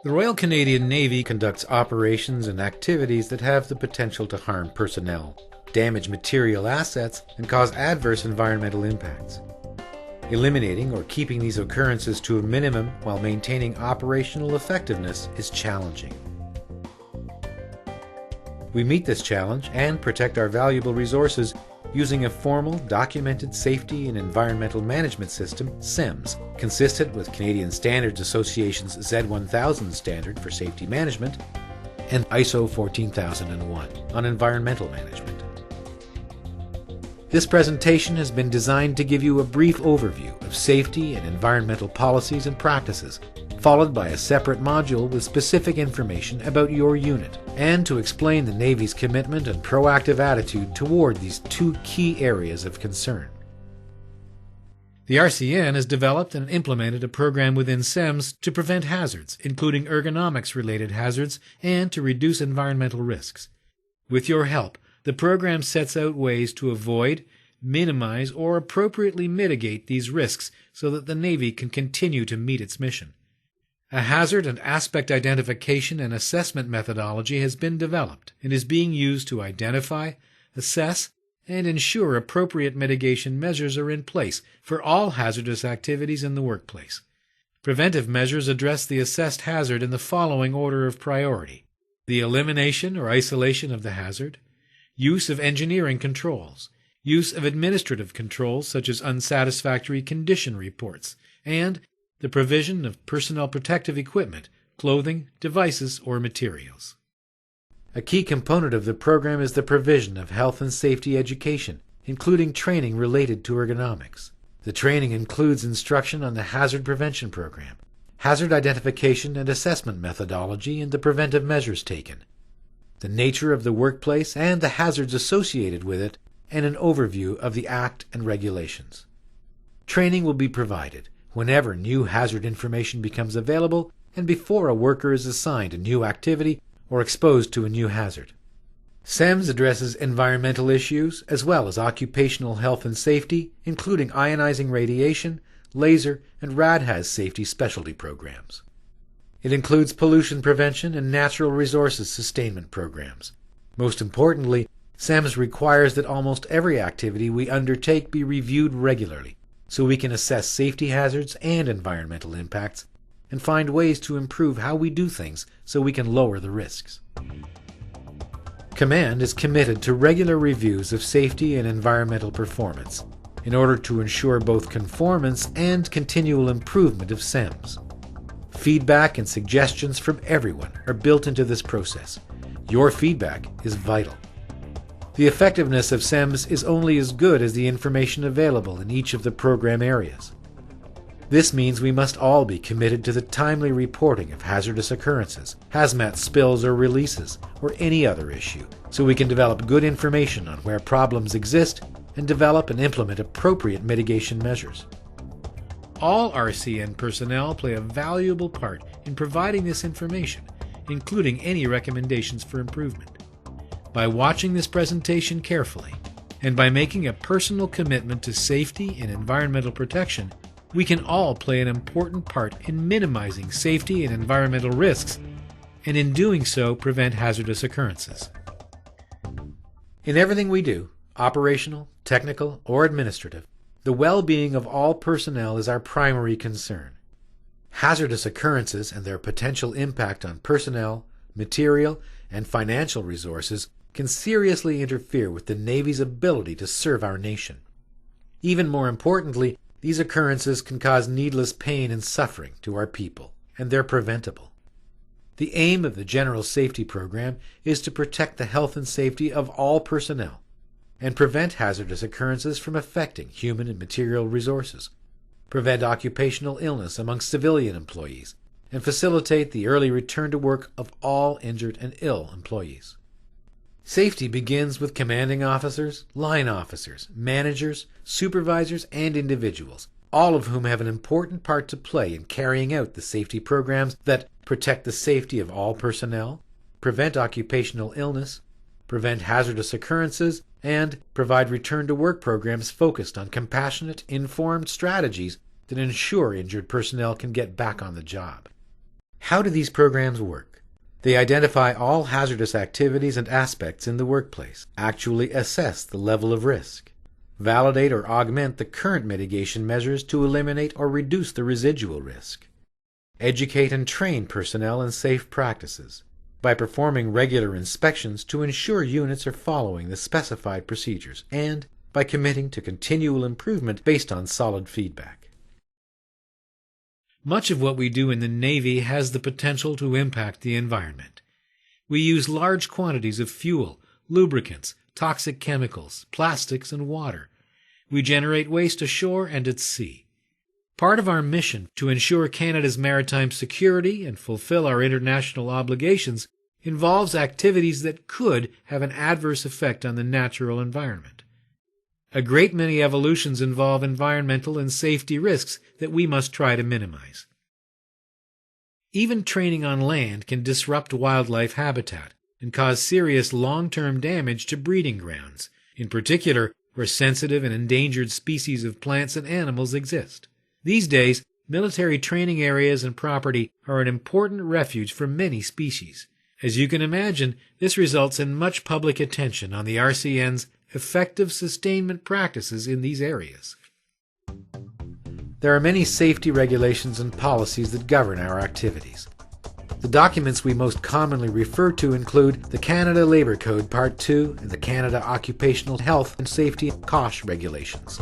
The Royal Canadian Navy conducts operations and activities that have the potential to harm personnel, damage material assets, and cause adverse environmental impacts. Eliminating or keeping these occurrences to a minimum while maintaining operational effectiveness is challenging. We meet this challenge and protect our valuable resources using a formal, documented safety and environmental management system, SEMS, consistent with Canadian Standards Association's Z1000 standard for safety management and ISO 14001 on environmental management. This presentation has been designed to give you a brief overview of safety and environmental policies and practices, followed by a separate module with specific information about your unit, and to explain the Navy's commitment and proactive attitude toward these two key areas of concern. The RCN has developed and implemented a program within SEMS to prevent hazards, including ergonomics-related hazards, and to reduce environmental risks. With your help, the program sets out ways to avoid, minimize, or appropriately mitigate these risks so that the Navy can continue to meet its mission. A hazard and aspect identification and assessment methodology has been developed and is being used to identify, assess, and ensure appropriate mitigation measures are in place for all hazardous activities in the workplace. Preventive measures address the assessed hazard in the following order of priority: the elimination or isolation of the hazard, use of engineering controls, use of administrative controls such as unsatisfactory condition reports, and the provision of personnel protective equipment, clothing, devices, or materials. A key component of the program is the provision of health and safety education, including training related to ergonomics. The training includes instruction on the hazard prevention program, hazard identification and assessment methodology, and the preventive measures taken, the nature of the workplace and the hazards associated with it, and an overview of the Act and regulations. Training will be provided whenever new hazard information becomes available and before a worker is assigned a new activity or exposed to a new hazard. SEMS addresses environmental issues as well as occupational health and safety, including ionizing radiation, laser, and RADHAZ safety specialty programs. It includes pollution prevention and natural resources sustainment programs. Most importantly, SEMS requires that almost every activity we undertake be reviewed regularly so we can assess safety hazards and environmental impacts and find ways to improve how we do things so we can lower the risks. Command is committed to regular reviews of safety and environmental performance in order to ensure both conformance and continual improvement of SEMS. Feedback and suggestions from everyone are built into this process. Your feedback is vital. The effectiveness of SEMS is only as good as the information available in each of the program areas. This means we must all be committed to the timely reporting of hazardous occurrences, hazmat spills or releases, or any other issue, so we can develop good information on where problems exist and develop and implement appropriate mitigation measures. All RCN personnel play a valuable part in providing this information, including any recommendations for improvement. By watching this presentation carefully, and by making a personal commitment to safety and environmental protection, we can all play an important part in minimizing safety and environmental risks, and in doing so prevent hazardous occurrences. In everything we do, operational, technical, or administrative, the well-being of all personnel is our primary concern. Hazardous occurrences and their potential impact on personnel, material, and financial resources can seriously interfere with the Navy's ability to serve our nation. Even more importantly, these occurrences can cause needless pain and suffering to our people, and they're preventable. The aim of the General Safety Program is to protect the health and safety of all personnel and prevent hazardous occurrences from affecting human and material resources, prevent occupational illness among civilian employees, and facilitate the early return to work of all injured and ill employees. Safety begins with commanding officers, line officers, managers, supervisors, and individuals, all of whom have an important part to play in carrying out the safety programs that protect the safety of all personnel, prevent occupational illness, prevent hazardous occurrences, and provide return-to-work programs focused on compassionate, informed strategies that ensure injured personnel can get back on the job. How do these programs work? They identify all hazardous activities and aspects in the workplace, actually assess the level of risk, validate or augment the current mitigation measures to eliminate or reduce the residual risk, educate and train personnel in safe practices by performing regular inspections to ensure units are following the specified procedures, and by committing to continual improvement based on solid feedback. Much of what we do in the Navy has the potential to impact the environment. We use large quantities of fuel, lubricants, toxic chemicals, plastics, and water. We generate waste ashore and at sea. Part of our mission to ensure Canada's maritime security and fulfill our international obligations involves activities that could have an adverse effect on the natural environment. A great many evolutions involve environmental and safety risks that we must try to minimize. Even training on land can disrupt wildlife habitat and cause serious long-term damage to breeding grounds, in particular where sensitive and endangered species of plants and animals exist. These days, military training areas and property are an important refuge for many species. As you can imagine, this results in much public attention on the RCN's effective sustainment practices in these areas. There are many safety regulations and policies that govern our activities. The documents we most commonly refer to include the Canada Labour Code Part 2 and the Canada Occupational Health and Safety (COSH) regulations.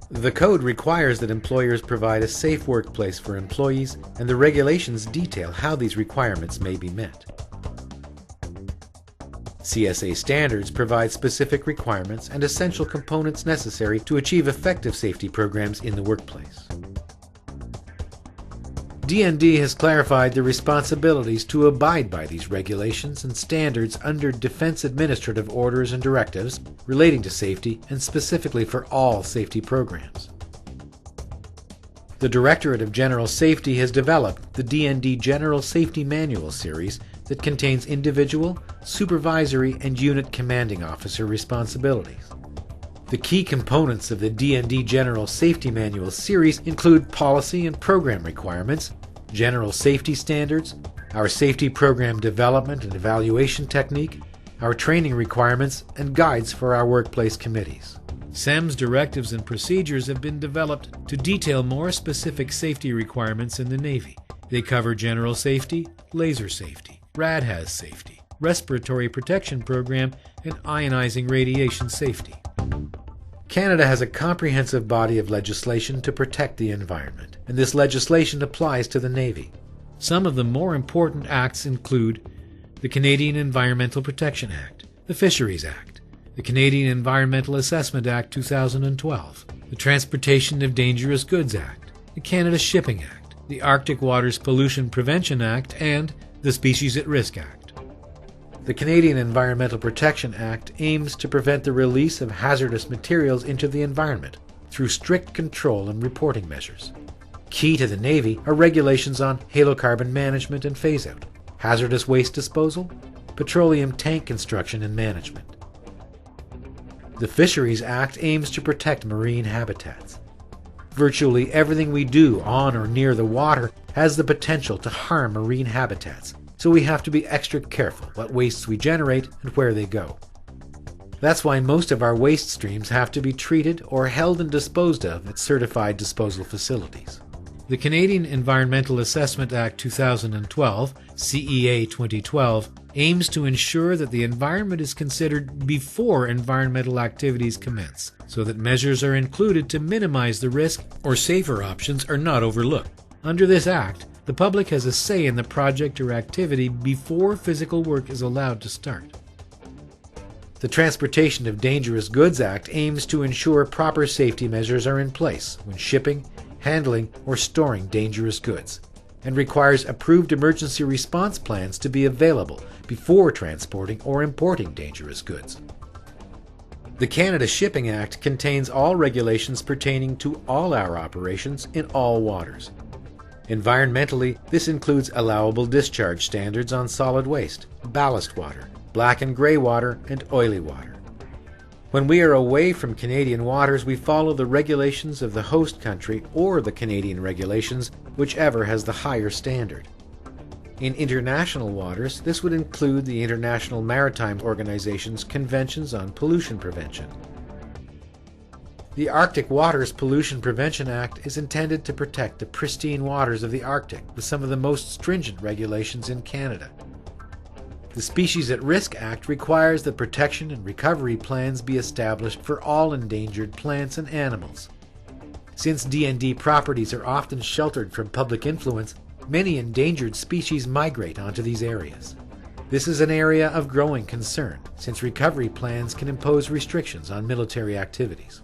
The code requires that employers provide a safe workplace for employees, and the regulations detail how these requirements may be met. CSA standards provide specific requirements and essential components necessary to achieve effective safety programs in the workplace. D&D has clarified the responsibilities to abide by these regulations and standards under Defense Administrative Orders and Directives relating to safety and specifically for all safety programs. The Directorate of General Safety has developed the D&D General Safety Manual series that contains individual, supervisory, and unit commanding officer responsibilities. The key components of the D&D General Safety Manual series include policy and program requirements, general safety standards, our safety program development and evaluation technique, our training requirements, and guides for our workplace committees. SEMS directives and procedures have been developed to detail more specific safety requirements in the Navy. They cover general safety, laser safety, RADHAZ safety, respiratory protection program, and ionizing radiation safety. Canada has a comprehensive body of legislation to protect the environment, and this legislation applies to the Navy. Some of the more important acts include the Canadian Environmental Protection Act, the Fisheries Act, the Canadian Environmental Assessment Act 2012, the Transportation of Dangerous Goods Act, the Canada Shipping Act, the Arctic Waters Pollution Prevention Act, and the Species at Risk Act. The Canadian Environmental Protection Act aims to prevent the release of hazardous materials into the environment through strict control and reporting measures. Key to the Navy are regulations on halocarbon management and phase-out, hazardous waste disposal, petroleum tank construction and management. The Fisheries Act aims to protect marine habitats. Virtually everything we do on or near the water has the potential to harm marine habitats, so we have to be extra careful what wastes we generate and where they go. That's why most of our waste streams have to be treated or held and disposed of at certified disposal facilities. The Canadian Environmental Assessment Act 2012, CEA 2012, aims to ensure that the environment is considered before environmental activities commence, so that measures are included to minimize the risk or safer options are not overlooked. Under this act, the public has a say in the project or activity before physical work is allowed to start. The Transportation of Dangerous Goods Act aims to ensure proper safety measures are in place when shipping, handling, or storing dangerous goods, and requires approved emergency response plans to be available before transporting or importing dangerous goods. The Canada Shipping Act contains all regulations pertaining to all our operations in all waters. Environmentally, this includes allowable discharge standards on solid waste, ballast water, black and grey water, and oily water. When we are away from Canadian waters, we follow the regulations of the host country or the Canadian regulations, whichever has the higher standard. In international waters, this would include the International Maritime Organization's Conventions on Pollution Prevention. The Arctic Waters Pollution Prevention Act is intended to protect the pristine waters of the Arctic with some of the most stringent regulations in Canada. The Species at Risk Act requires that protection and recovery plans be established for all endangered plants and animals. Since D&D properties are often sheltered from public influence, many endangered species migrate onto these areas. This is an area of growing concern, since recovery plans can impose restrictions on military activities.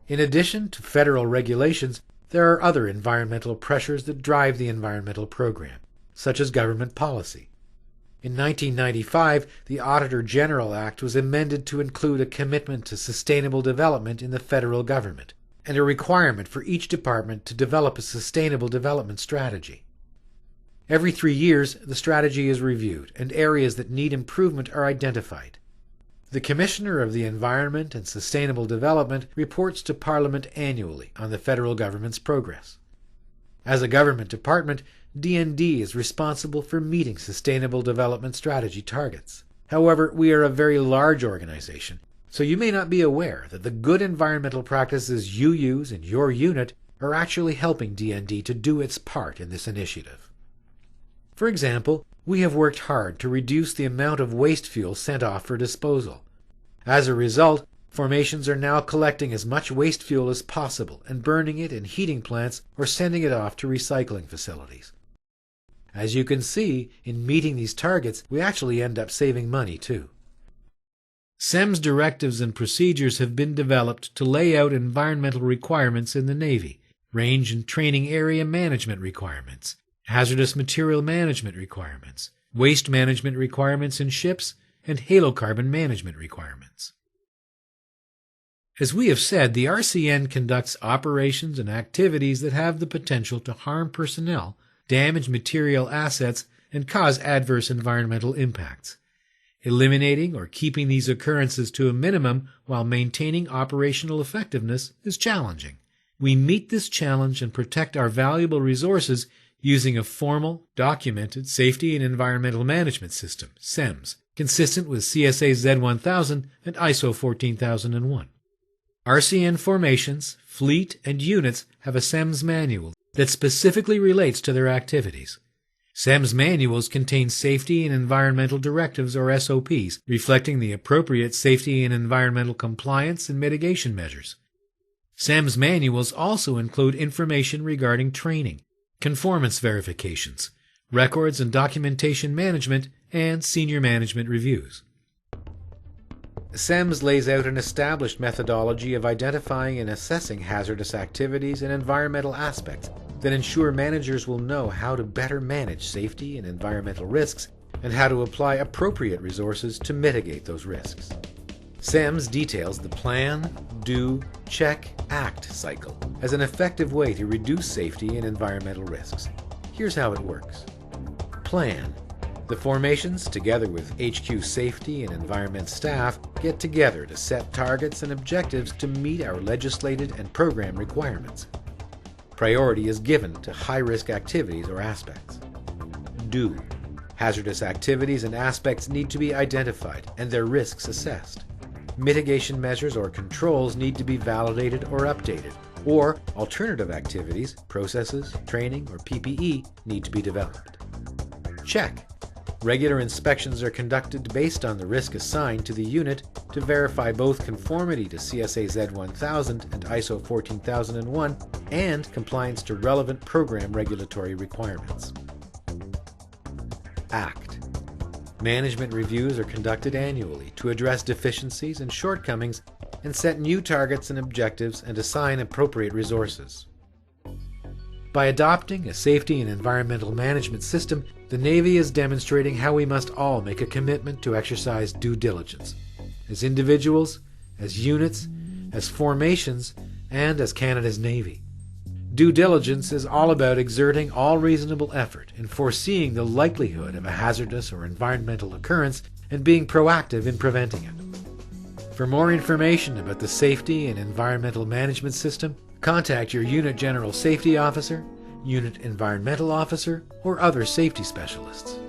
In addition to federal regulations, there are other environmental pressures that drive the environmental program, such as government policy. In 1995, the Auditor General Act was amended to include a commitment to sustainable development in the federal government, and a requirement for each department to develop a sustainable development strategy. Every 3 years, the strategy is reviewed, and areas that need improvement are identified. The Commissioner of the Environment and Sustainable Development reports to Parliament annually on the federal government's progress. As a government department, D&D is responsible for meeting Sustainable Development Strategy targets. However, we are a very large organization, so you may not be aware that the good environmental practices you use in your unit are actually helping D&D to do its part in this initiative. For example, we have worked hard to reduce the amount of waste fuel sent off for disposal. As a result, formations are now collecting as much waste fuel as possible and burning it in heating plants or sending it off to recycling facilities. As you can see, in meeting these targets, we actually end up saving money too. SEMS directives and procedures have been developed to lay out environmental requirements in the Navy, range and training area management requirements, hazardous material management requirements, waste management requirements in ships, and halocarbon management requirements. As we have said, the RCN conducts operations and activities that have the potential to harm personnel, damage material assets, and cause adverse environmental impacts. Eliminating or keeping these occurrences to a minimum while maintaining operational effectiveness is challenging. We meet this challenge and protect our valuable resources using a formal, documented Safety and Environmental Management System, SEMS, consistent with CSA Z1000 and ISO 14001. RCN formations, fleet, and units have a SEMS manual that specifically relates to their activities. SEMS manuals contain safety and environmental directives, or SOPs, reflecting the appropriate safety and environmental compliance and mitigation measures. SEMS manuals also include information regarding training, conformance verifications, records and documentation management, and senior management reviews. SEMS lays out an established methodology of identifying and assessing hazardous activities and environmental aspects that ensure managers will know how to better manage safety and environmental risks and how to apply appropriate resources to mitigate those risks. SEMS details the plan, do, check, act cycle as an effective way to reduce safety and environmental risks. Here's how it works. Plan. The formations, together with HQ safety and environment staff, get together to set targets and objectives to meet our legislated and program requirements. Priority is given to high-risk activities or aspects. Do. Hazardous activities and aspects need to be identified and their risks assessed. Mitigation measures or controls need to be validated or updated, or alternative activities, processes, training, or PPE need to be developed. Check. Regular inspections are conducted based on the risk assigned to the unit to verify both conformity to CSA Z1000 and ISO 14001 and compliance to relevant program regulatory requirements. Act. Management reviews are conducted annually to address deficiencies and shortcomings and set new targets and objectives and assign appropriate resources. By adopting a safety and environmental management system, the Navy is demonstrating how we must all make a commitment to exercise due diligence, as individuals, as units, as formations, and as Canada's Navy. Due diligence is all about exerting all reasonable effort in foreseeing the likelihood of a hazardous or environmental occurrence and being proactive in preventing it. For more information about the Safety and Environmental Management System, contact your Unit General Safety Officer, unit environmental officer, or other safety specialists.